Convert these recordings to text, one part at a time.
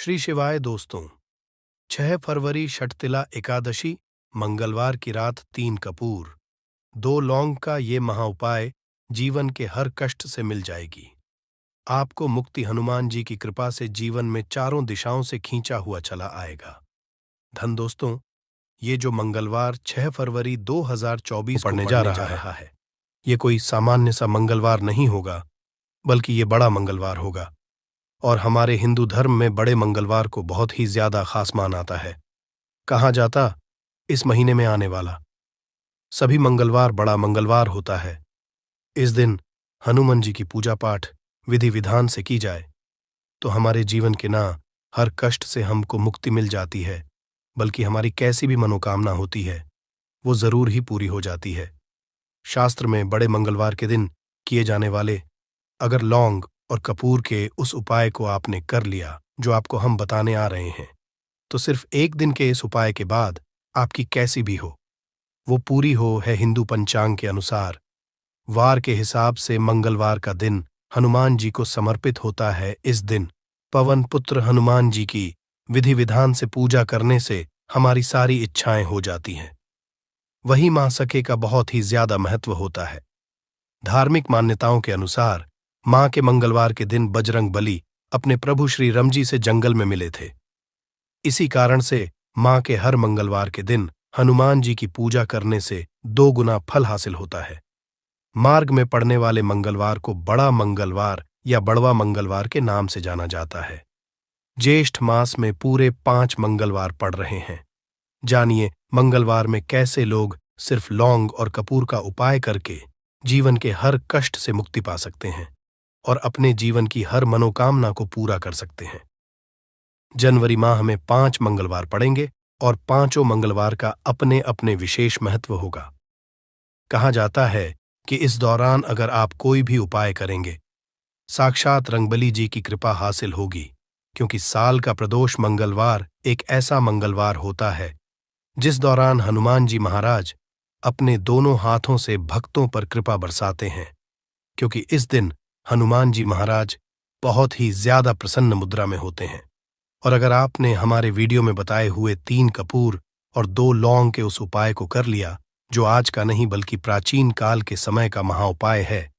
श्री शिवाय दोस्तों। 6 फरवरी षटतिला एकादशी मंगलवार की रात 3 कपूर 2 लौंग का ये महाउपाय जीवन के हर कष्ट से मिल जाएगी। आपको मुक्ति हनुमान जी की कृपा से जीवन में चारों दिशाओं से खींचा हुआ चला आएगा। धन दोस्तों, ये जो मंगलवार 6 फरवरी 2024 पड़ने जा रहा है, ये कोई सामान्य सा मंगलवार नहीं होगा, बल्कि ये बड़ा मंगलवार होगा। और हमारे हिंदू धर्म में बड़े मंगलवार को बहुत ही ज्यादा खास माना जाता है। कहा जाता इस महीने में आने वाला सभी मंगलवार बड़ा मंगलवार होता है। इस दिन हनुमान जी की पूजा पाठ विधि विधान से की जाए तो हमारे जीवन के ना हर कष्ट से हमको मुक्ति मिल जाती है, बल्कि हमारी कैसी भी मनोकामना होती है वो जरूर ही पूरी हो जाती है। शास्त्र में बड़े मंगलवार के दिन किए जाने वाले अगर लौंग और कपूर के उस उपाय को आपने कर लिया जो आपको हम बताने आ रहे हैं, तो सिर्फ एक दिन के इस उपाय के बाद आपकी कैसी भी हो वो पूरी हो है हिंदू पंचांग के अनुसार। वार के हिसाब से मंगलवार का दिन हनुमान जी को समर्पित होता है। इस दिन पवन पुत्र हनुमान जी की विधि विधान से पूजा करने से हमारी सारी इच्छाएं हो जाती हैं। वही मां सखे का बहुत ही ज्यादा महत्व होता है। धार्मिक मान्यताओं के अनुसार मां के मंगलवार के दिन बजरंग बली अपने प्रभु श्री राम जी से जंगल में मिले थे। इसी कारण से मां के हर मंगलवार के दिन हनुमान जी की पूजा करने से 2 गुना फल हासिल होता है। मार्ग में पड़ने वाले मंगलवार को बड़ा मंगलवार या बड़वा मंगलवार के नाम से जाना जाता है। ज्येष्ठ मास में पूरे 5 मंगलवार पड़ रहे हैं। जानिए मंगलवार में कैसे लोग सिर्फ लौंग और कपूर का उपाय करके जीवन के हर कष्ट से मुक्ति पा सकते हैं और अपने जीवन की हर मनोकामना को पूरा कर सकते हैं। जनवरी माह में 5 मंगलवार पड़ेंगे और 5 मंगलवार का अपने अपने विशेष महत्व होगा। कहा जाता है कि इस दौरान अगर आप कोई भी उपाय करेंगे, साक्षात रंगबली जी की कृपा हासिल होगी, क्योंकि साल का प्रदोष मंगलवार एक ऐसा मंगलवार होता है जिस दौरान हनुमान जी महाराज अपने दोनों हाथों से भक्तों पर कृपा बरसाते हैं। क्योंकि इस दिन हनुमान जी महाराज बहुत ही ज्यादा प्रसन्न मुद्रा में होते हैं। और अगर आपने हमारे वीडियो में बताए हुए 3 कपूर और 2 लौंग के उस उपाय को कर लिया, जो आज का नहीं बल्कि प्राचीन काल के समय का महाउपाय है,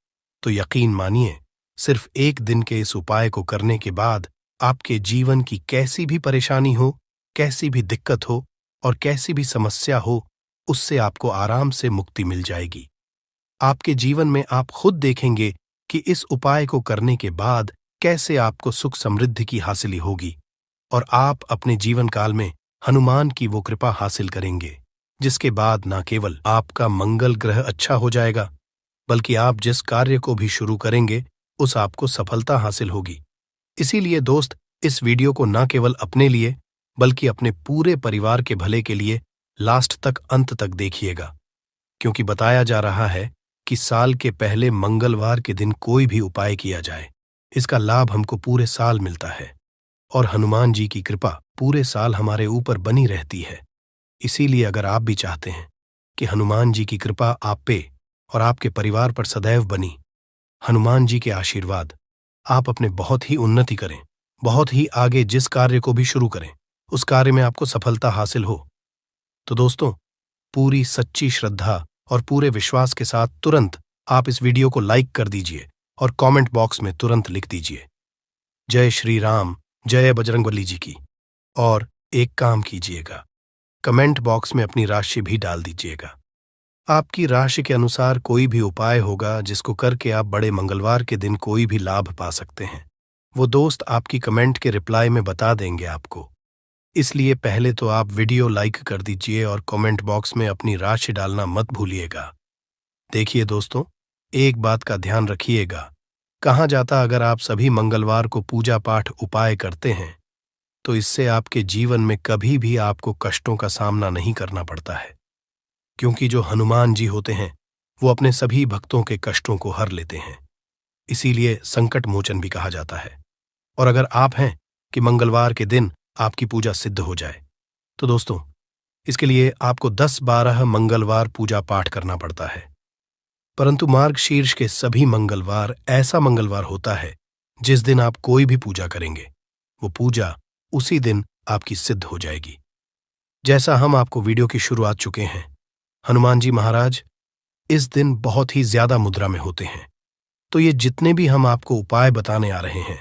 तो यकीन मानिए सिर्फ एक दिन के इस उपाय को करने के बाद आपके जीवन की कैसी भी परेशानी हो, कैसी भी दिक्कत हो और कैसी भी समस्या हो, उससे आपको आराम से मुक्ति मिल जाएगी। आपके जीवन में आप खुद देखेंगे कि इस उपाय को करने के बाद कैसे आपको सुख समृद्धि की हासिली होगी और आप अपने जीवन काल में हनुमान की वो कृपा हासिल करेंगे, जिसके बाद न केवल आपका मंगल ग्रह अच्छा हो जाएगा, बल्कि आप जिस कार्य को भी शुरू करेंगे उस आपको सफलता हासिल होगी। इसीलिए दोस्त, इस वीडियो को न केवल अपने लिए बल्कि अपने पूरे परिवार के भले के लिए लास्ट तक अंत तक देखिएगा, क्योंकि बताया जा रहा है कि साल के पहले मंगलवार के दिन कोई भी उपाय किया जाए, इसका लाभ हमको पूरे साल मिलता है और हनुमान जी की कृपा पूरे साल हमारे ऊपर बनी रहती है। इसीलिए अगर आप भी चाहते हैं कि हनुमान जी की कृपा आप पे और आपके परिवार पर सदैव बनी, हनुमान जी के आशीर्वाद आप अपने बहुत ही उन्नति करें, बहुत ही आगे जिस कार्य को भी शुरू करें उस कार्य में आपको सफलता हासिल हो, तो दोस्तों पूरी सच्ची श्रद्धा और पूरे विश्वास के साथ तुरंत आप इस वीडियो को लाइक कर दीजिए और कमेंट बॉक्स में तुरंत लिख दीजिए जय श्री राम, जय बजरंगबली जी की। और एक काम कीजिएगा, कमेंट बॉक्स में अपनी राशि भी डाल दीजिएगा। आपकी राशि के अनुसार कोई भी उपाय होगा जिसको करके आप बड़े मंगलवार के दिन कोई भी लाभ पा सकते हैं, वो दोस्त आपकी कमेंट के रिप्लाई में बता देंगे आपको। इसलिए पहले तो आप वीडियो लाइक कर दीजिए और कमेंट बॉक्स में अपनी राशि डालना मत भूलिएगा। देखिए दोस्तों, एक बात का ध्यान रखिएगा, कहा जाता अगर आप सभी मंगलवार को पूजा पाठ उपाय करते हैं तो इससे आपके जीवन में कभी भी आपको कष्टों का सामना नहीं करना पड़ता है, क्योंकि जो हनुमान जी होते हैं वो अपने सभी भक्तों के कष्टों को हर लेते हैं। इसीलिए संकट मोचन भी कहा जाता है। और अगर आप हैं कि मंगलवार के दिन आपकी पूजा सिद्ध हो जाए, तो दोस्तों इसके लिए आपको 10-12 मंगलवार पूजा पाठ करना पड़ता है। परंतु मार्गशीर्ष के सभी मंगलवार ऐसा मंगलवार होता है जिस दिन आप कोई भी पूजा करेंगे वो पूजा उसी दिन आपकी सिद्ध हो जाएगी। जैसा हम आपको वीडियो की शुरुआत चुके हैं, हनुमान जी महाराज इस दिन बहुत ही ज्यादा मुद्रा में होते हैं। तो ये जितने भी हम आपको उपाय बताने आ रहे हैं,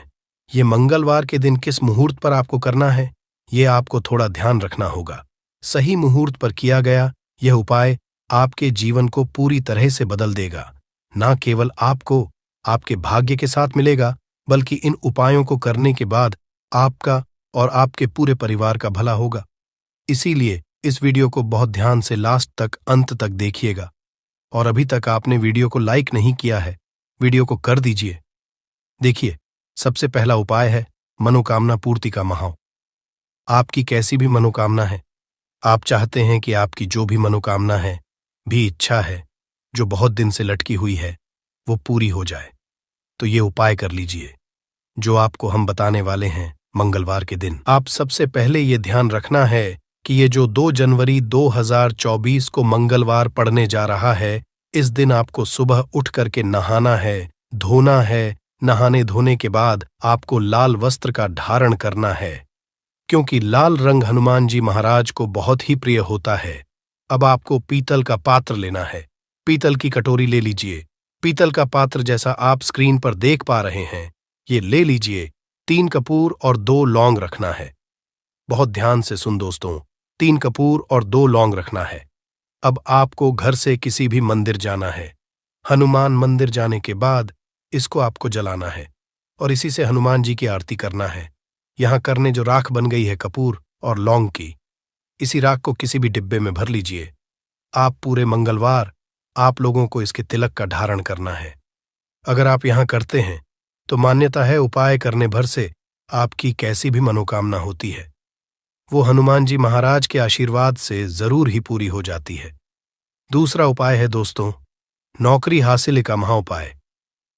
ये मंगलवार के दिन किस मुहूर्त पर आपको करना है, ये आपको थोड़ा ध्यान रखना होगा। सही मुहूर्त पर किया गया यह उपाय आपके जीवन को पूरी तरह से बदल देगा। ना केवल आपको आपके भाग्य के साथ मिलेगा, बल्कि इन उपायों को करने के बाद आपका और आपके पूरे परिवार का भला होगा। इसीलिए इस वीडियो को बहुत ध्यान से लास्ट तक, अंत तक देखिएगा। और अभी तक आपने वीडियो को लाइक नहीं किया है, वीडियो को कर दीजिए। देखिए, सबसे पहला उपाय है मनोकामना पूर्ति का महाव। आपकी कैसी भी मनोकामना है, आप चाहते हैं कि आपकी जो भी मनोकामना है, भी इच्छा है, जो बहुत दिन से लटकी हुई है, वो पूरी हो जाए, तो ये उपाय कर लीजिए जो आपको हम बताने वाले हैं मंगलवार के दिन। आप सबसे पहले ये ध्यान रखना है कि ये जो 2 जनवरी 2024 को मंगलवार पड़ने जा रहा है, इस दिन आपको सुबह उठ करके नहाना है, धोना है। नहाने धोने के बाद आपको लाल वस्त्र का धारण करना है, क्योंकि लाल रंग हनुमान जी महाराज को बहुत ही प्रिय होता है। अब आपको पीतल का पात्र लेना है, पीतल की कटोरी ले लीजिए। पीतल का पात्र जैसा आप स्क्रीन पर देख पा रहे हैं, ये ले लीजिए। 3 कपूर और 2 लौंग रखना है। बहुत ध्यान से सुन दोस्तों, 3 कपूर और 2 लौंग रखना है। अब आपको घर से किसी भी मंदिर जाना है। हनुमान मंदिर जाने के बाद इसको आपको जलाना है और इसी से हनुमान जी की आरती करना है। यहां करने जो राख बन गई है कपूर और लौंग की, इसी राख को किसी भी डिब्बे में भर लीजिए। आप पूरे मंगलवार आप लोगों को इसके तिलक का धारण करना है। अगर आप यहां करते हैं तो मान्यता है उपाय करने भर से आपकी कैसी भी मनोकामना होती है, वो हनुमान जी महाराज के आशीर्वाद से जरूर ही पूरी हो जाती है। दूसरा उपाय है दोस्तों, नौकरी हासिल का महाउपाय।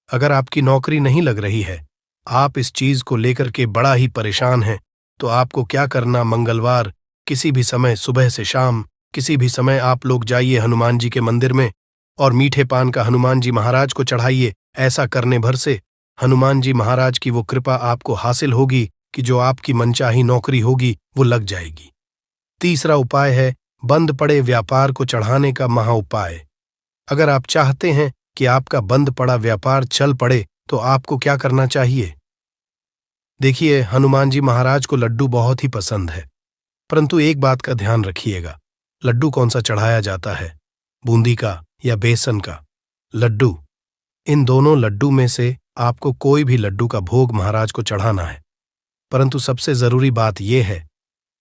अगर आपकी नौकरी नहीं लग रही है, आप इस चीज को लेकर के बड़ा ही परेशान हैं, तो आपको क्या करना, मंगलवार किसी भी समय, सुबह से शाम, किसी भी समय आप लोग जाइए हनुमान जी के मंदिर में और मीठे पान का हनुमान जी महाराज को चढ़ाइए। ऐसा करने भर से हनुमान जी महाराज की वो कृपा आपको हासिल होगी कि जो आपकी मनचाही नौकरी होगी वो लग जाएगी। तीसरा उपाय है बंद पड़े व्यापार को चढ़ाने का महाउपाय। अगर आप चाहते हैं कि आपका बंद पड़ा व्यापार चल पड़े, तो आपको क्या करना चाहिए? देखिए, हनुमान जी महाराज को लड्डू बहुत ही पसंद है, परंतु एक बात का ध्यान रखिएगा, लड्डू कौन सा चढ़ाया जाता है, बूंदी का या बेसन का लड्डू। इन दोनों लड्डू में से आपको कोई भी लड्डू का भोग महाराज को चढ़ाना है। परंतु सबसे जरूरी बात यह है,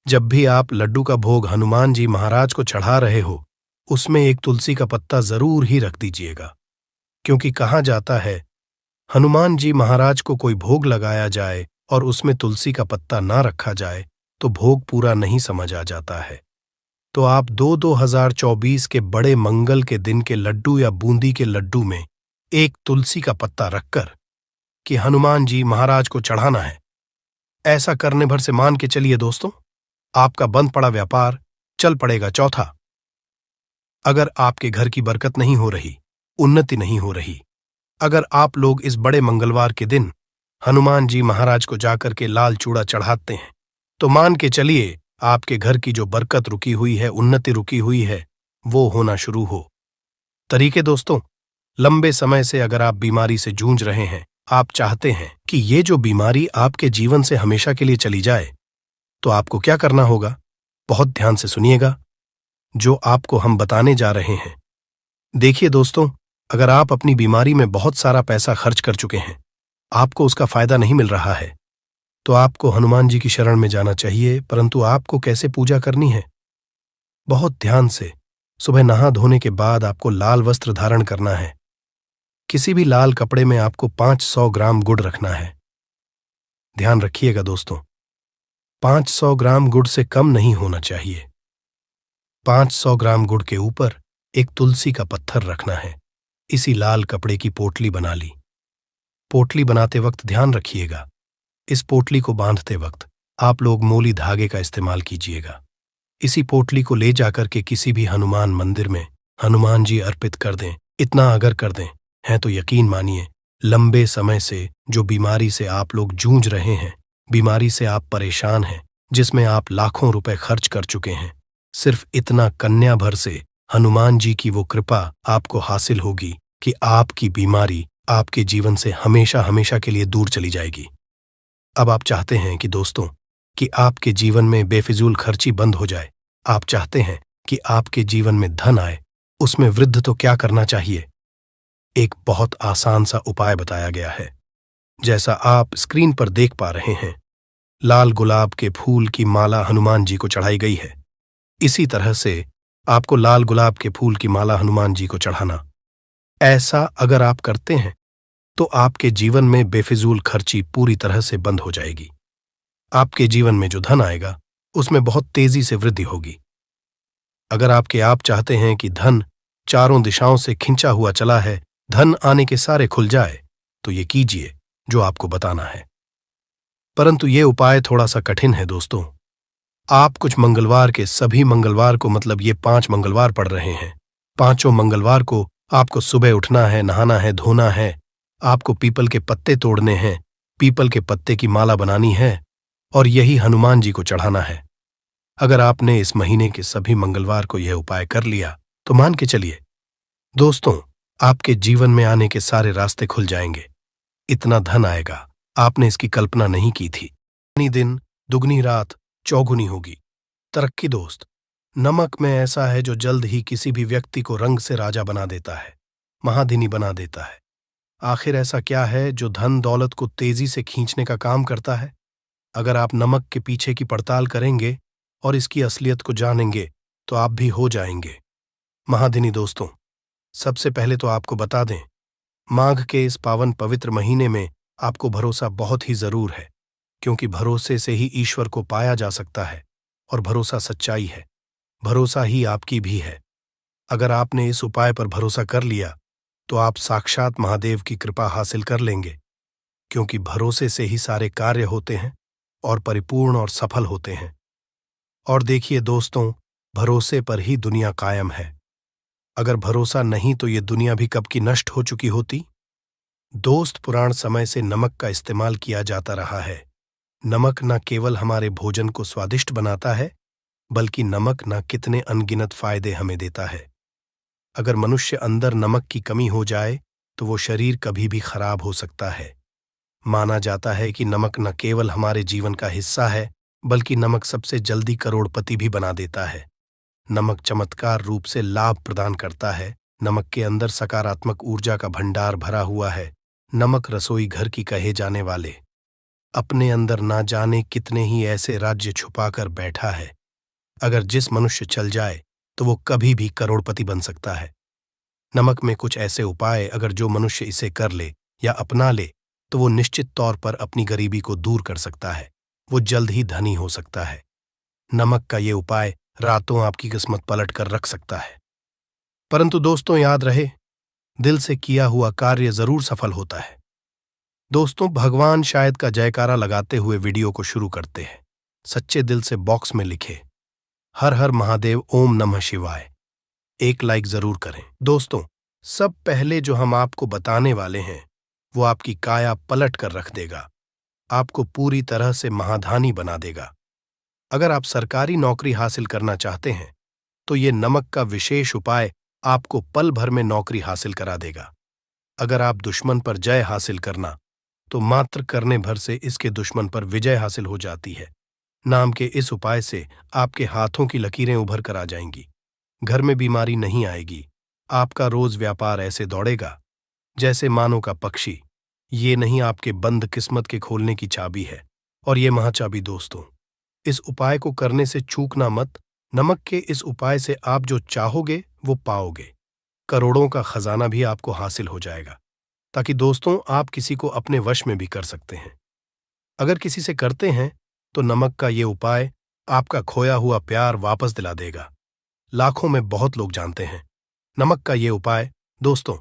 जब भी आप लड्डू का भोग हनुमान जी महाराज को चढ़ा रहे हो, उसमें एक तुलसी का पत्ता जरूर ही रख दीजिएगा। क्योंकि कहा जाता है, हनुमान जी महाराज को कोई भोग लगाया जाए और उसमें तुलसी का पत्ता ना रखा जाए तो भोग पूरा नहीं समझ आ जाता है। तो आप 2024 के बड़े मंगल के दिन के लड्डू या बूंदी के लड्डू में एक तुलसी का पत्ता रखकर कि हनुमान जी महाराज को चढ़ाना है। ऐसा करने भर से मान के चलिए दोस्तों, आपका बंद पड़ा व्यापार चल पड़ेगा। चौथा, अगर आपके घर की बरकत नहीं हो रही, उन्नति नहीं हो रही, अगर आप लोग इस बड़े मंगलवार के दिन हनुमान जी महाराज को जाकर के लाल चूड़ा चढ़ाते हैं, तो मान के चलिए आपके घर की जो बरकत रुकी हुई है, उन्नति रुकी हुई है, वो होना शुरू हो। तरीके दोस्तों, लंबे समय से अगर आप बीमारी से जूझ रहे हैं, आप चाहते हैं कि ये जो बीमारी आपके जीवन से हमेशा के लिए चली जाए, तो आपको क्या करना होगा? बहुत ध्यान से सुनिएगा जो आपको हम बताने जा रहे हैं। देखिए दोस्तों, अगर आप अपनी बीमारी में बहुत सारा पैसा खर्च कर चुके हैं, आपको उसका फायदा नहीं मिल रहा है, तो आपको हनुमान जी की शरण में जाना चाहिए। परंतु आपको कैसे पूजा करनी है? बहुत ध्यान से सुबह नहा धोने के बाद आपको लाल वस्त्र धारण करना है। किसी भी लाल कपड़े में आपको 500 ग्राम गुड़ रखना है। ध्यान रखिएगा दोस्तों, 500 ग्राम गुड़ से कम नहीं होना चाहिए। 500 ग्राम गुड़ के ऊपर एक तुलसी का पत्थर रखना है। इसी लाल कपड़े की पोटली बना ली। पोटली बनाते वक्त ध्यान रखिएगा, इस पोटली को बांधते वक्त आप लोग मोली धागे का इस्तेमाल कीजिएगा। इसी पोटली को ले जाकर के किसी भी हनुमान मंदिर में हनुमान जी अर्पित कर दें। इतना अगर कर दें हैं तो यकीन मानिए, लंबे समय से जो बीमारी से आप लोग जूझ रहे हैं, बीमारी से आप परेशान हैं, जिसमें आप लाखों रुपए खर्च कर चुके हैं। सिर्फ इतना कन्या भर से हनुमान जी की वो कृपा आपको हासिल होगी कि आपकी बीमारी आपके जीवन से हमेशा हमेशा के लिए दूर चली जाएगी। अब आप चाहते हैं कि दोस्तों कि आपके जीवन में बेफिजूल खर्ची बंद हो जाए। आप चाहते हैं कि आपके जीवन में धन आए। उसमें वृद्धि तो क्या करना चाहिए? एक बहुत आसान सा उपाय बताया गया है। जैसा आप स्क्रीन पर देख पा रहे हैं, लाल गुलाब के फूल की माला हनुमान जी को चढ़ाई गई है। इसी तरह से आपको लाल गुलाब के फूल की माला हनुमान जी को चढ़ाना। ऐसा अगर आप करते हैं तो आपके जीवन में बेफिजूल खर्ची पूरी तरह से बंद हो जाएगी। आपके जीवन में जो धन आएगा उसमें बहुत तेजी से वृद्धि होगी। अगर आप चाहते हैं कि धन चारों दिशाओं से खिंचा हुआ चला है, धन आने के सारे खुल जाए, तो ये कीजिए जो आपको बताना है। परंतु ये उपाय थोड़ा सा कठिन है दोस्तों। आप कुछ मंगलवार के सभी मंगलवार को, मतलब ये 5 मंगलवार पड़ रहे हैं, पांचों मंगलवार को आपको सुबह उठना है, नहाना है, धोना है, आपको पीपल के पत्ते तोड़ने हैं, पीपल के पत्ते की माला बनानी है और यही हनुमान जी को चढ़ाना है। अगर आपने इस महीने के सभी मंगलवार को यह उपाय कर लिया तो मान के चलिए दोस्तों, आपके जीवन में आने के सारे रास्ते खुल जाएंगे। इतना धन आएगा, आपने इसकी कल्पना नहीं की थी। दुगनी दिन, दुगनी रात, चौगुनी होगी तरक्की। दोस्त, नमक में ऐसा है जो जल्द ही किसी भी व्यक्ति को रंग से राजा बना देता है, महाधिनी बना देता है। आखिर ऐसा क्या है जो धन दौलत को तेजी से खींचने का काम करता है? अगर आप नमक के पीछे की पड़ताल करेंगे और इसकी असलियत को जानेंगे तो आप भी हो जाएंगे महाधिनी। दोस्तों, सबसे पहले तो आपको बता दें, माघ के इस पावन पवित्र महीने में आपको भरोसा बहुत ही जरूर है, क्योंकि भरोसे से ही ईश्वर को पाया जा सकता है और भरोसा सच्चाई है। भरोसा ही आपकी भी है। अगर आपने इस उपाय पर भरोसा कर लिया तो आप साक्षात महादेव की कृपा हासिल कर लेंगे, क्योंकि भरोसे से ही सारे कार्य होते हैं और परिपूर्ण और सफल होते हैं। और देखिए दोस्तों, भरोसे पर ही दुनिया कायम है। अगर भरोसा नहीं तो ये दुनिया भी कब की नष्ट हो चुकी होती। दोस्त, पुराण समय से नमक का इस्तेमाल किया जाता रहा है। नमक न केवल हमारे भोजन को स्वादिष्ट बनाता है, बल्कि नमक न कितने अनगिनत फायदे हमें देता है। अगर मनुष्य अंदर नमक की कमी हो जाए तो वो शरीर कभी भी खराब हो सकता है। माना जाता है कि नमक न केवल हमारे जीवन का हिस्सा है, बल्कि नमक सबसे जल्दी करोड़पति भी बना देता है। नमक चमत्कार रूप से लाभ प्रदान करता है। नमक के अंदर सकारात्मक ऊर्जा का भंडार भरा हुआ है। नमक रसोई घर की कहे जाने वाले अपने अंदर ना जाने कितने ही ऐसे राज्य छुपाकर बैठा है। अगर जिस मनुष्य चल जाए तो वो कभी भी करोड़पति बन सकता है। नमक में कुछ ऐसे उपाय अगर जो मनुष्य इसे कर ले या अपना ले तो वो निश्चित तौर पर अपनी गरीबी को दूर कर सकता है। वो जल्द ही धनी हो सकता है। नमक का ये उपाय रातों आपकी किस्मत पलट कर रख सकता है। परंतु दोस्तों, याद रहे, दिल से किया हुआ कार्य जरूर सफल होता है। दोस्तों, भगवान शायद का जयकारा लगाते हुए वीडियो को शुरू करते हैं। सच्चे दिल से बॉक्स में लिखे हर हर महादेव, ओम नमः शिवाय। एक लाइक जरूर करें। दोस्तों, सब पहले जो हम आपको बताने वाले हैं वो आपकी काया पलट कर रख देगा, आपको पूरी तरह से महाधानी बना देगा। अगर आप सरकारी नौकरी हासिल करना चाहते हैं तो ये नमक का विशेष उपाय आपको पल भर में नौकरी हासिल करा देगा। अगर आप दुश्मन पर जय हासिल करना तो मात्र करने भर से इसके दुश्मन पर विजय हासिल हो जाती है। नाम के इस उपाय से आपके हाथों की लकीरें उभर कर आ जाएंगी। घर में बीमारी नहीं आएगी। आपका रोज व्यापार ऐसे दौड़ेगा जैसे मानो का पक्षी। ये नहीं आपके बंद किस्मत के खोलने की चाबी है, और ये महाचाबी। दोस्तों, इस उपाय को करने से चूकना मत। नमक के इस उपाय से आप जो चाहोगे वो पाओगे। करोड़ों का खजाना भी आपको हासिल हो जाएगा, ताकि दोस्तों आप किसी को अपने वश में भी कर सकते हैं। अगर किसी से करते हैं तो नमक का ये उपाय आपका खोया हुआ प्यार वापस दिला देगा। लाखों में बहुत लोग जानते हैं नमक का ये उपाय। दोस्तों,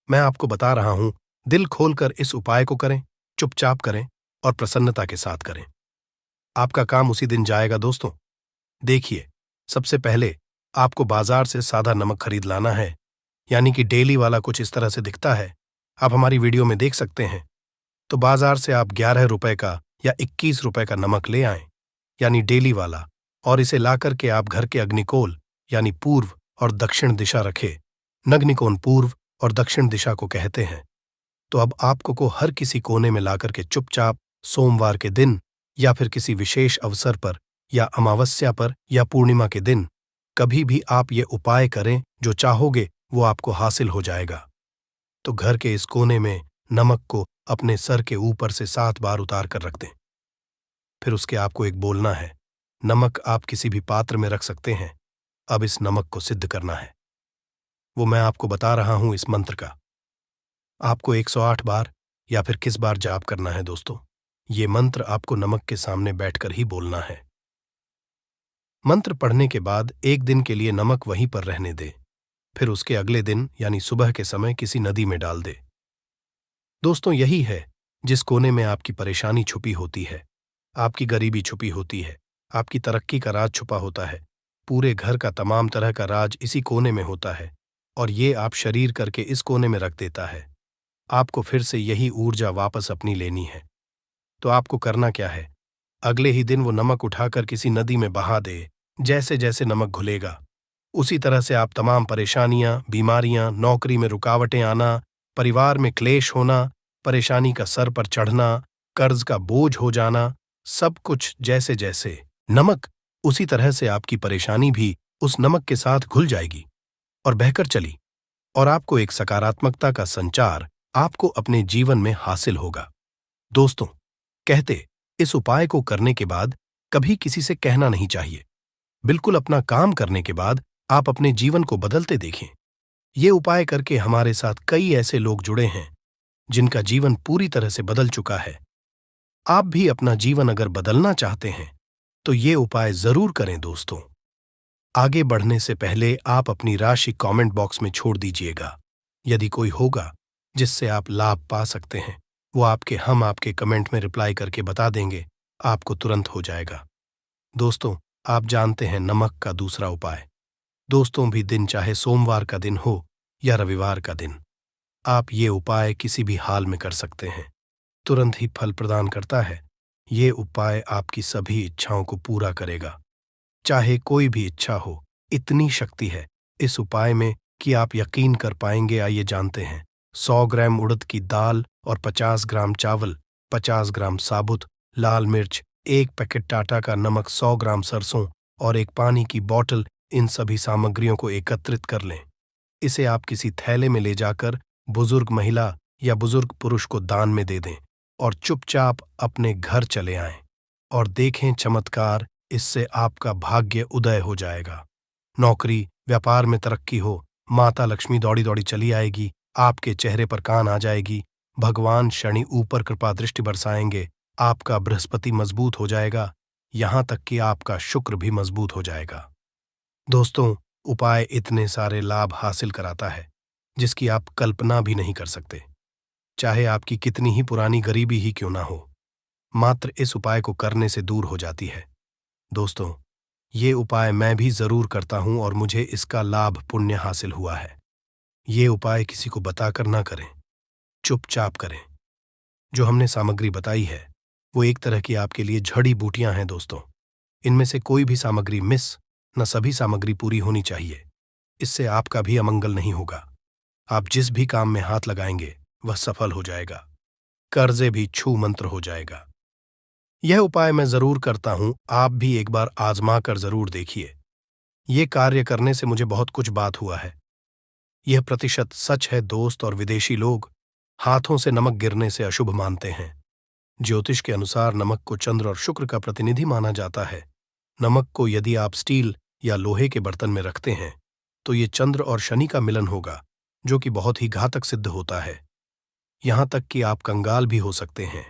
मैं आपको बता रहा हूं, दिल खोलकर इस उपाय को करें, चुपचाप करें और प्रसन्नता के साथ करें। आपका काम उसी दिन जाएगा। दोस्तों, देखिए, सबसे पहले आपको बाजार से सादा नमक खरीद लाना है, यानी कि डेली वाला कुछ इस तरह से दिखता है। आप हमारी वीडियो में देख सकते हैं। तो बाजार से आप 11 रुपए का या 21 रुपए का नमक ले आएं, यानी डेली वाला, और इसे लाकर के आप घर के अग्निकोल यानी पूर्व और दक्षिण दिशा रखें। नग्निकोण पूर्व और दक्षिण दिशा को कहते हैं। तो अब आपको को हर किसी कोने में लाकर के चुपचाप सोमवार के दिन या फिर किसी विशेष अवसर पर या अमावस्या पर या पूर्णिमा के दिन कभी भी आप ये उपाय करें, जो चाहोगे वो आपको हासिल हो जाएगा। तो घर के इस कोने में नमक को अपने सर के ऊपर से 7 बार उतार कर रख दें। फिर उसके आपको एक बोलना है। नमक आप किसी भी पात्र में रख सकते हैं। अब इस नमक को सिद्ध करना है। वो मैं आपको बता रहा हूं इस मंत्र का। आपको 108 बार या फिर किस बार जाप करना है दोस्तों। ये मंत्र आपको नमक के सामने बैठकर ही बोलना है। मंत्र पढ़ने के बाद एक दिन के लिए नमक वहीं पर रहने दे। फिर उसके अगले दिन यानी सुबह के समय किसी नदी में डाल दे। दोस्तों, यही है जिस कोने में आपकी परेशानी छुपी होती है, आपकी गरीबी छुपी होती है, आपकी तरक्की का राज छुपा होता है। पूरे घर का तमाम तरह का राज इसी कोने में होता है और ये आप शरीर करके इस कोने में रख देता है। आपको फिर से यही ऊर्जा वापस अपनी लेनी है। तो आपको करना क्या है? अगले ही दिन वो नमक उठाकर किसी नदी में बहा दे। जैसे जैसे नमक घुलेगा उसी तरह से आप तमाम परेशानियां, बीमारियां, नौकरी में रुकावटें आना, परिवार में क्लेश होना, परेशानी का सर पर चढ़ना, कर्ज का बोझ हो जाना, सब कुछ जैसे जैसे नमक, उसी तरह से आपकी परेशानी भी उस नमक के साथ घुल जाएगी और बहकर चली, और आपको एक सकारात्मकता का संचार आपको अपने जीवन में हासिल होगा। दोस्तों, कहते इस उपाय को करने के बाद कभी किसी से कहना नहीं चाहिए। बिल्कुल अपना काम करने के बाद आप अपने जीवन को बदलते देखें। ये उपाय करके हमारे साथ कई ऐसे लोग जुड़े हैं जिनका जीवन पूरी तरह से बदल चुका है। आप भी अपना जीवन अगर बदलना चाहते हैं तो ये उपाय जरूर करें दोस्तों। आगे बढ़ने से पहले आप अपनी राशि कमेंट बॉक्स में छोड़ दीजिएगा। यदि कोई होगा जिससे आप लाभ पा सकते हैं, वो हम आपके कमेंट में रिप्लाई करके बता देंगे, आपको तुरंत हो जाएगा। दोस्तों, आप जानते हैं नमक का दूसरा उपाय। दोस्तों, भी दिन चाहे सोमवार का दिन हो या रविवार का दिन, आप ये उपाय किसी भी हाल में कर सकते हैं। तुरंत ही फल प्रदान करता है। ये उपाय आपकी सभी इच्छाओं को पूरा करेगा। चाहे कोई भी इच्छा हो, इतनी शक्ति है इस उपाय में कि आप यकीन कर पाएंगे। आइए जानते हैं। 100 ग्राम उड़द की दाल और 50 ग्राम चावल, 50 ग्राम साबुत लाल मिर्च, 1 पैकेट टाटा का नमक, 100 ग्राम सरसों और एक पानी की बोतल, इन सभी सामग्रियों को एकत्रित कर लें। इसे आप किसी थैले में ले जाकर बुजुर्ग महिला या बुजुर्ग पुरुष को दान में दे दें और चुपचाप अपने घर चले आएं और देखें चमत्कार। इससे आपका भाग्य उदय हो जाएगा। नौकरी व्यापार में तरक्की हो, माता लक्ष्मी दौड़ी दौड़ी चली आएगी, आपके चेहरे पर कान आ जाएगी, भगवान शनि ऊपर कृपा दृष्टि बरसाएंगे, आपका बृहस्पति मजबूत हो जाएगा, यहां तक कि आपका शुक्र भी मजबूत हो जाएगा। दोस्तों, उपाय इतने सारे लाभ हासिल कराता है जिसकी आप कल्पना भी नहीं कर सकते। चाहे आपकी कितनी ही पुरानी गरीबी ही क्यों ना हो, मात्र इस उपाय को करने से दूर हो जाती है। दोस्तों, ये उपाय मैं भी जरूर करता हूं और मुझे इसका लाभ पुण्य हासिल हुआ है। ये उपाय किसी को बताकर ना करें, चुपचाप करें। जो हमने सामग्री बताई है वो एक तरह की आपके लिए जड़ी बूटियां हैं दोस्तों। इनमें से कोई भी सामग्री मिस न, सभी सामग्री पूरी होनी चाहिए। इससे आपका भी अमंगल नहीं होगा। आप जिस भी काम में हाथ लगाएंगे वह सफल हो जाएगा। कर्जे भी छू मंत्र हो जाएगा। यह उपाय मैं जरूर करता हूं, आप भी एक बार आजमा कर जरूर देखिए। ये कार्य करने से मुझे बहुत कुछ बात हुआ है। यह प्रतिशत सच है दोस्त। और विदेशी लोग हाथों से नमक गिरने से अशुभ मानते हैं। ज्योतिष के अनुसार नमक को चंद्र और शुक्र का प्रतिनिधि माना जाता है। नमक को यदि आप स्टील या लोहे के बर्तन में रखते हैं तो ये चंद्र और शनि का मिलन होगा, जो कि बहुत ही घातक सिद्ध होता है। यहां तक कि आप कंगाल भी हो सकते हैं।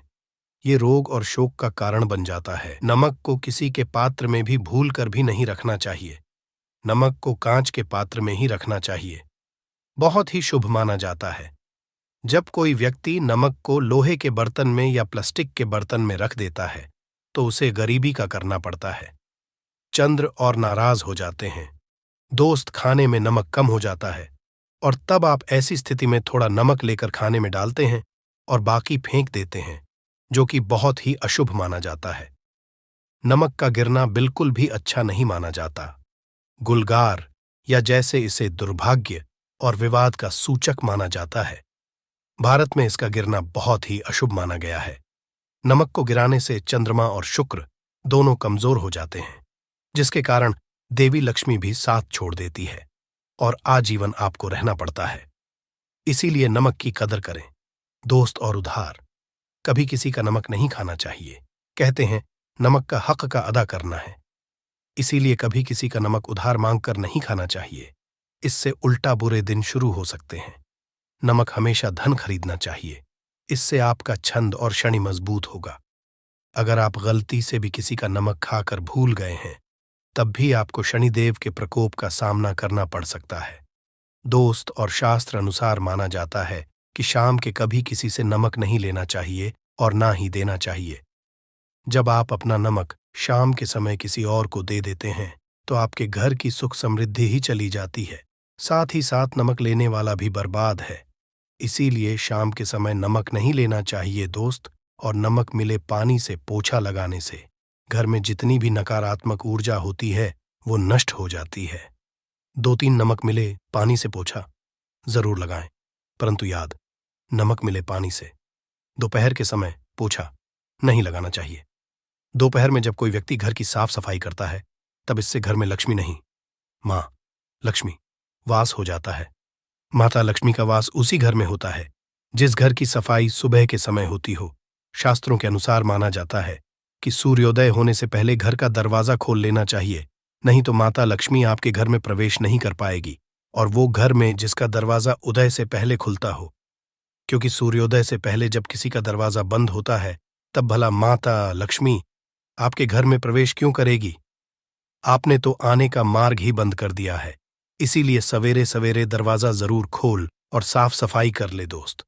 ये रोग और शोक का कारण बन जाता है। नमक को किसी के पात्र में भी भूल कर भी नहीं रखना चाहिए। नमक को कांच के पात्र में ही रखना चाहिए। बहुत ही शुभ माना जाता है। जब कोई व्यक्ति नमक को लोहे के बर्तन में या प्लास्टिक के बर्तन में रख देता है तो उसे गरीबी का करना पड़ता है। चंद्र और नाराज हो जाते हैं। दोस्त, खाने में नमक कम हो जाता है और तब आप ऐसी स्थिति में थोड़ा नमक लेकर खाने में डालते हैं और बाकी फेंक देते हैं। जो कि बहुत ही अशुभ माना जाता है। नमक का गिरना बिल्कुल भी अच्छा नहीं माना जाता। गुलगार या जैसे इसे दुर्भाग्य और विवाद का सूचक माना जाता है। भारत में इसका गिरना बहुत ही अशुभ माना गया है। नमक को गिराने से चंद्रमा और शुक्र दोनों कमजोर हो जाते हैं, जिसके कारण देवी लक्ष्मी भी साथ छोड़ देती है और आजीवन आपको रहना पड़ता है। इसीलिए नमक की कदर करें। दोस्त और उधार, कभी किसी का नमक नहीं खाना चाहिए। कहते हैं नमक का हक का अदा करना है, इसीलिए कभी किसी का नमक उधार मांगकर नहीं खाना चाहिए। इससे उल्टा बुरे दिन शुरू हो सकते हैं। नमक हमेशा धन खरीदना चाहिए, इससे आपका छंद और शनि मजबूत होगा। अगर आप गलती से भी किसी का नमक खाकर भूल गए हैं, तब भी आपको शनिदेव के प्रकोप का सामना करना पड़ सकता है। दोस्त और शास्त्र अनुसार माना जाता है कि शाम के कभी किसी से नमक नहीं लेना चाहिए और ना ही देना चाहिए। जब आप अपना नमक शाम के समय किसी और को दे देते हैं, तो आपके घर की सुख समृद्धि ही चली जाती है, साथ ही साथ नमक लेने वाला भी बर्बाद है। इसीलिए शाम के समय नमक नहीं लेना चाहिए दोस्त। और नमक मिले पानी से पोछा लगाने से घर में जितनी भी नकारात्मक ऊर्जा होती है वो नष्ट हो जाती है। 2-3 नमक मिले पानी से पोछा जरूर लगाएं, परंतु याद, नमक मिले पानी से दोपहर के समय पोछा नहीं लगाना चाहिए। दोपहर में जब कोई व्यक्ति घर की साफ सफाई करता है, तब इससे घर में लक्ष्मी नहीं, मां लक्ष्मी वास हो जाता है। माता लक्ष्मी का वास उसी घर में होता है जिस घर की सफाई सुबह के समय होती हो। शास्त्रों के अनुसार माना जाता है कि सूर्योदय होने से पहले घर का दरवाजा खोल लेना चाहिए, नहीं तो माता लक्ष्मी आपके घर में प्रवेश नहीं कर पाएगी। और वो घर में जिसका दरवाजा उदय से पहले खुलता हो, क्योंकि सूर्योदय से पहले जब किसी का दरवाजा बंद होता है, तब भला माता लक्ष्मी आपके घर में प्रवेश क्यों करेगी? आपने तो आने का मार्ग ही बंद कर दिया है। इसीलिए सवेरे सवेरे दरवाजा जरूर खोल और साफ सफाई कर ले दोस्त।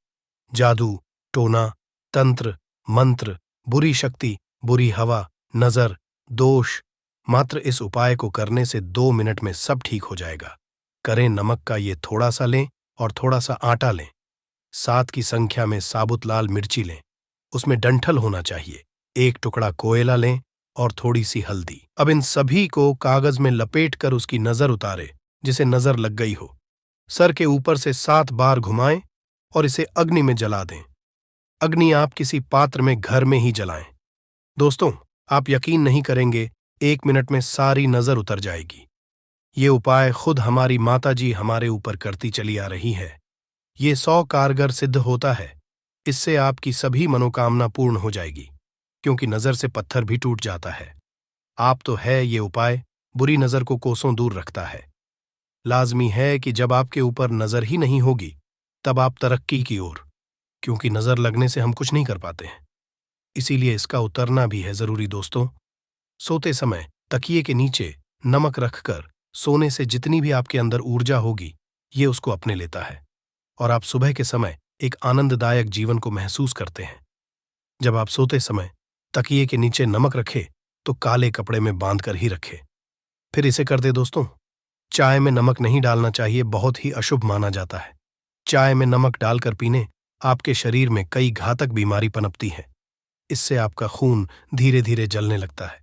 जादू, टोना, तंत्र, मंत्र, बुरी शक्ति, बुरी हवा, नजर, दोष, मात्र इस उपाय को करने से 2 मिनट में सब ठीक हो जाएगा। करें नमक का ये थोड़ा सा लें और थोड़ा सा आटा लें। 7 की संख्या में साबुत लाल मिर्ची लें, उसमें डंठल होना चाहिए। 1 टुकड़ा कोयला लें और थोड़ी सी हल्दी। अब इन सभी को कागज में लपेट कर उसकी नजर उतारे जिसे नजर लग गई हो। सर के ऊपर से 7 बार घुमाएं और इसे अग्नि में जला दें। अग्नि आप किसी पात्र में घर में ही जलाएं। दोस्तों, आप यकीन नहीं करेंगे, 1 मिनट में सारी नजर उतर जाएगी। ये उपाय खुद हमारी माताजी हमारे ऊपर करती चली आ रही है। ये 100 कारगर सिद्ध होता है। इससे आपकी सभी मनोकामना पूर्ण हो जाएगी, क्योंकि नजर से पत्थर भी टूट जाता है। आप तो है, ये उपाय बुरी नजर को कोसों दूर रखता है। लाजमी है कि जब आपके ऊपर नजर ही नहीं होगी, तब आप तरक्की की ओर, क्योंकि नजर लगने से हम कुछ नहीं कर पाते हैं। इसीलिए इसका उतरना भी है जरूरी दोस्तों। सोते समय तकिए के नीचे नमक रखकर सोने से जितनी भी आपके अंदर ऊर्जा होगी, ये उसको अपने लेता है और आप सुबह के समय एक आनंददायक जीवन को महसूस करते हैं। जब आप सोते समय तकिए के नीचे नमक रखें, तो काले कपड़े में बांध कर ही रखें। फिर इसे कर दे दोस्तों। चाय में नमक नहीं डालना चाहिए, बहुत ही अशुभ माना जाता है। चाय में नमक डालकर पीने आपके शरीर में कई घातक बीमारी पनपती है। इससे आपका खून धीरे धीरे जलने लगता है,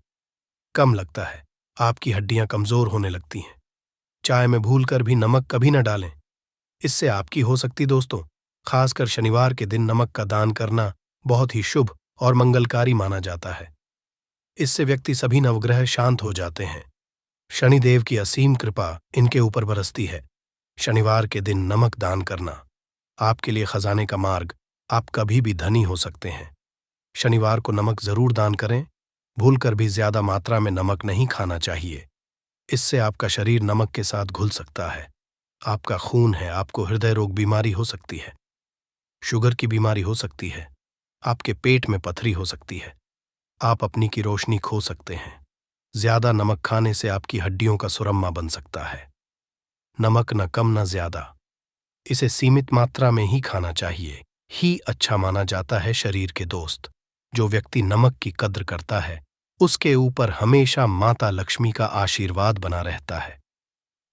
कम लगता है, आपकी हड्डियां कमजोर होने लगती हैं। चाय में भूलकर भी नमक कभी न डालें, इससे आपकी हो सकती दोस्तों। खासकर शनिवार के दिन नमक का दान करना बहुत ही शुभ और मंगलकारी माना जाता है। इससे व्यक्ति सभी नवग्रह शांत हो जाते हैं। शनिदेव की असीम कृपा इनके ऊपर बरसती है। शनिवार के दिन नमक दान करना आपके लिए खजाने का मार्ग, आप कभी भी धनी हो सकते हैं। शनिवार को नमक जरूर दान करें। भूलकर भी ज्यादा मात्रा में नमक नहीं खाना चाहिए। इससे आपका शरीर नमक के साथ घुल सकता है। आपका खून है, आपको हृदय रोग बीमारी हो सकती है, शुगर की बीमारी हो सकती है, आपके पेट में पथरी हो सकती है, आप अपनी की रोशनी खो सकते हैं। ज्यादा नमक खाने से आपकी हड्डियों का सुरम्मा बन सकता है। नमक न कम न ज्यादा, इसे सीमित मात्रा में ही खाना चाहिए ही अच्छा माना जाता है शरीर के दोस्त। जो व्यक्ति नमक की कद्र करता है, उसके ऊपर हमेशा माता लक्ष्मी का आशीर्वाद बना रहता है।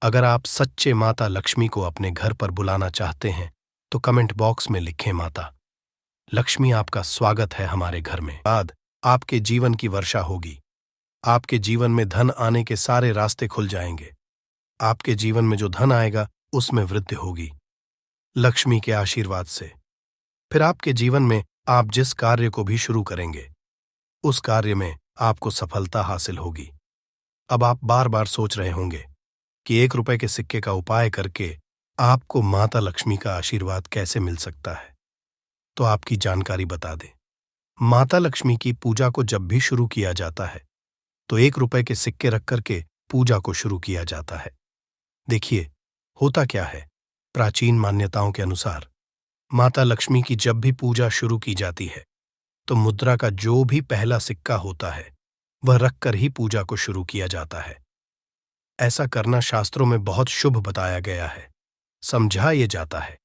अगर आप सच्चे माता लक्ष्मी को अपने घर पर बुलाना चाहते हैं, तो कमेंट बॉक्स में लिखें माता। लक्ष्मी आपका स्वागत है हमारे घर में। बाद आपके जीवन की वर्षा होगी। आपके जीवन में धन आने के सारे रास्ते खुल जाएंगे। आपके जीवन में जो धन आएगा उसमें वृद्धि होगी लक्ष्मी के आशीर्वाद से। फिर आपके जीवन में आप जिस कार्य को भी शुरू करेंगे उस कार्य में आपको सफलता हासिल होगी। अब आप बार बार सोच रहे होंगे कि 1 रुपए के सिक्के का उपाय करके आपको माता लक्ष्मी का आशीर्वाद कैसे मिल सकता है। तो आपकी जानकारी बता दें, माता लक्ष्मी की पूजा को जब भी शुरू किया जाता है तो 1 रुपए के सिक्के रख करके पूजा को शुरू किया जाता है। देखिए, होता क्या है, प्राचीन मान्यताओं के अनुसार माता लक्ष्मी की जब भी पूजा शुरू की जाती है तो मुद्रा का जो भी पहला सिक्का होता है वह रखकर ही पूजा को शुरू किया जाता है। ऐसा करना शास्त्रों में बहुत शुभ बताया गया है। समझा ये जाता है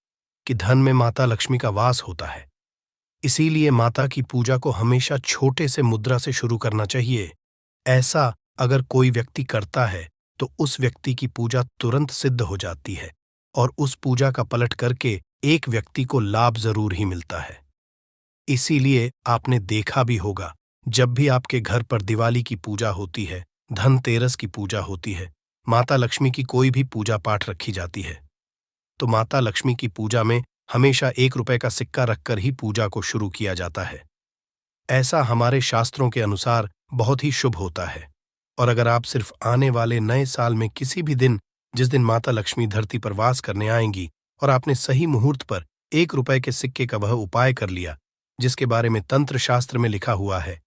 कि धन में माता लक्ष्मी का वास होता है। इसीलिए माता की पूजा को हमेशा छोटे से मुद्रा से शुरू करना चाहिए। ऐसा अगर कोई व्यक्ति करता है तो उस व्यक्ति की पूजा तुरंत सिद्ध हो जाती है और उस पूजा का पलट करके एक व्यक्ति को लाभ जरूर ही मिलता है। इसीलिए आपने देखा भी होगा, जब भी आपके घर पर दिवाली की पूजा होती है, धनतेरस की पूजा होती है, माता लक्ष्मी की कोई भी पूजा पाठ रखी जाती है तो माता लक्ष्मी की पूजा में हमेशा 1 रुपए का सिक्का रखकर ही पूजा को शुरू किया जाता है। ऐसा हमारे शास्त्रों के अनुसार बहुत ही शुभ होता है। और अगर आप सिर्फ आने वाले नए साल में किसी भी दिन, जिस दिन माता लक्ष्मी धरती पर वास करने आएंगी, और आपने सही मुहूर्त पर 1 रुपए के सिक्के का वह उपाय कर लिया जिसके बारे में तंत्र शास्त्र में लिखा हुआ है,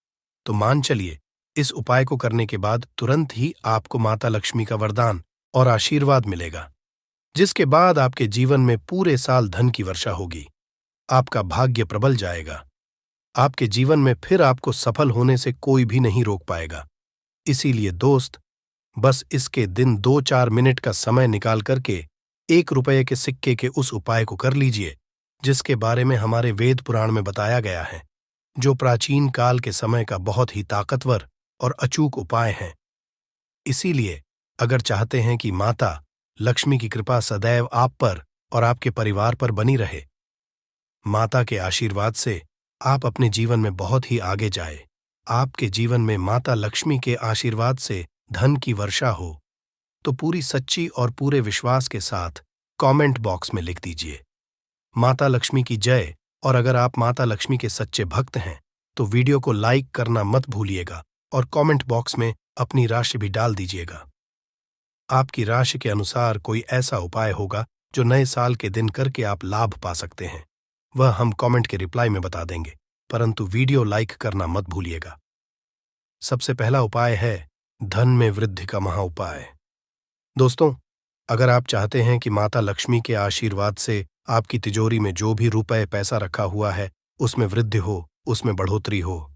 तो मान चलिए इस उपाय को करने के बाद तुरंत ही आपको माता लक्ष्मी का वरदान और आशीर्वाद मिलेगा, जिसके बाद आपके जीवन में पूरे साल धन की वर्षा होगी। आपका भाग्य प्रबल जाएगा। आपके जीवन में फिर आपको सफल होने से कोई भी नहीं रोक पाएगा। इसीलिए दोस्त, बस इसके दिन 2-4 मिनट का समय निकाल करके 1 रुपए के सिक्के के उस उपाय को कर लीजिए जिसके बारे में हमारे वेद पुराण में बताया गया है, जो प्राचीन काल के समय का बहुत ही ताकतवर और अचूक उपाय है। इसीलिए अगर चाहते हैं कि माता लक्ष्मी की कृपा सदैव आप पर और आपके परिवार पर बनी रहे, माता के आशीर्वाद से आप अपने जीवन में बहुत ही आगे जाए, आपके जीवन में माता लक्ष्मी के आशीर्वाद से धन की वर्षा हो, तो पूरी सच्ची और पूरे विश्वास के साथ कमेंट बॉक्स में लिख दीजिए, माता लक्ष्मी की जय। और अगर आप माता लक्ष्मी के सच्चे भक्त हैं तो वीडियो को लाइक करना मत भूलिएगा और कमेंट बॉक्स में अपनी राशि भी डाल दीजिएगा। आपकी राशि के अनुसार कोई ऐसा उपाय होगा जो नए साल के दिन करके आप लाभ पा सकते हैं, वह हम कमेंट के रिप्लाई में बता देंगे, परंतु वीडियो लाइक करना मत भूलिएगा। सबसे पहला उपाय है धन में वृद्धि का महा उपाय। दोस्तों, अगर आप चाहते हैं कि माता लक्ष्मी के आशीर्वाद से आपकी तिजोरी में जो भी रुपए पैसा रखा हुआ है उसमें वृद्धि हो, उसमें बढ़ोतरी हो,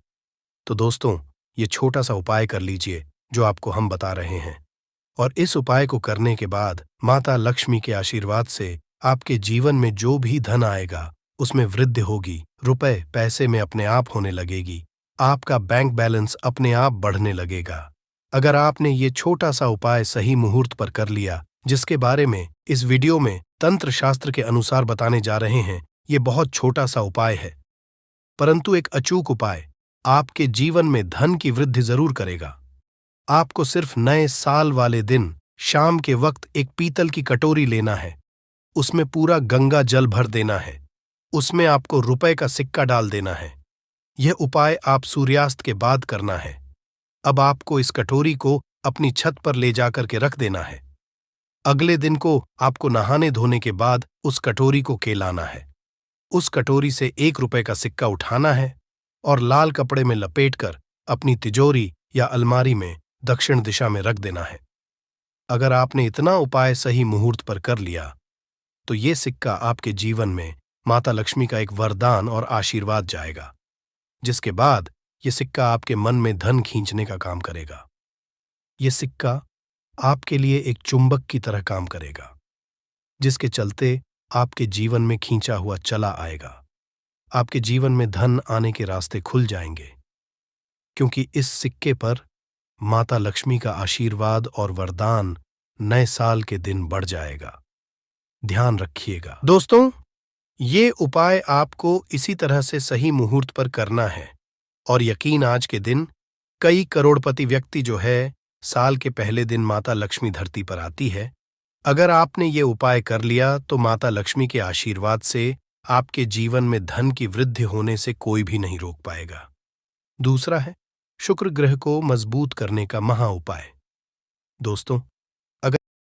तो दोस्तों ये छोटा सा उपाय कर लीजिए जो आपको हम बता रहे हैं। और इस उपाय को करने के बाद माता लक्ष्मी के आशीर्वाद से आपके जीवन में जो भी धन आएगा उसमें वृद्धि होगी, रुपए पैसे में अपने आप होने लगेगी, आपका बैंक बैलेंस अपने आप बढ़ने लगेगा। अगर आपने ये छोटा सा उपाय सही मुहूर्त पर कर लिया, जिसके बारे में इस वीडियो में तंत्र शास्त्र के अनुसार बताने जा रहे हैं, ये बहुत छोटा सा उपाय है परंतु एक अचूक उपाय आपके जीवन में धन की वृद्धि जरूर करेगा। आपको सिर्फ नए साल वाले दिन शाम के वक्त एक पीतल की कटोरी लेना है, उसमें पूरा गंगा जल भर देना है, उसमें आपको रुपए का सिक्का डाल देना है। यह उपाय आप सूर्यास्त के बाद करना है। अब आपको इस कटोरी को अपनी छत पर ले जाकर के रख देना है। अगले दिन को आपको नहाने धोने के बाद उस कटोरी को केलाना है। उस कटोरी से 1 रुपए का सिक्का उठाना है और लाल कपड़े में लपेटकर अपनी तिजोरी या अलमारी में दक्षिण दिशा में रख देना है। अगर आपने इतना उपाय सही मुहूर्त पर कर लिया तो ये सिक्का आपके जीवन में माता लक्ष्मी का एक वरदान और आशीर्वाद जाएगा, जिसके बाद ये सिक्का आपके मन में धन खींचने का काम करेगा। ये सिक्का आपके लिए एक चुंबक की तरह काम करेगा, जिसके चलते आपके जीवन में खींचा हुआ चला आएगा। आपके जीवन में धन आने के रास्ते खुल जाएंगे, क्योंकि इस सिक्के पर माता लक्ष्मी का आशीर्वाद और वरदान नए साल के दिन बढ़ जाएगा। ध्यान रखिएगा। दोस्तों, ये उपाय आपको इसी तरह से सही मुहूर्त पर करना है और यकीन आज के दिन कई करोड़पति व्यक्ति जो है साल के पहले दिन माता लक्ष्मी धरती पर आती है। अगर आपने ये उपाय कर लिया तो माता लक्ष्मी के आशीर्वाद से आपके जीवन में धन की वृद्धि होने से कोई भी नहीं रोक पाएगा। दूसरा है शुक्र ग्रह को मजबूत करने का महा उपाय। दोस्तों,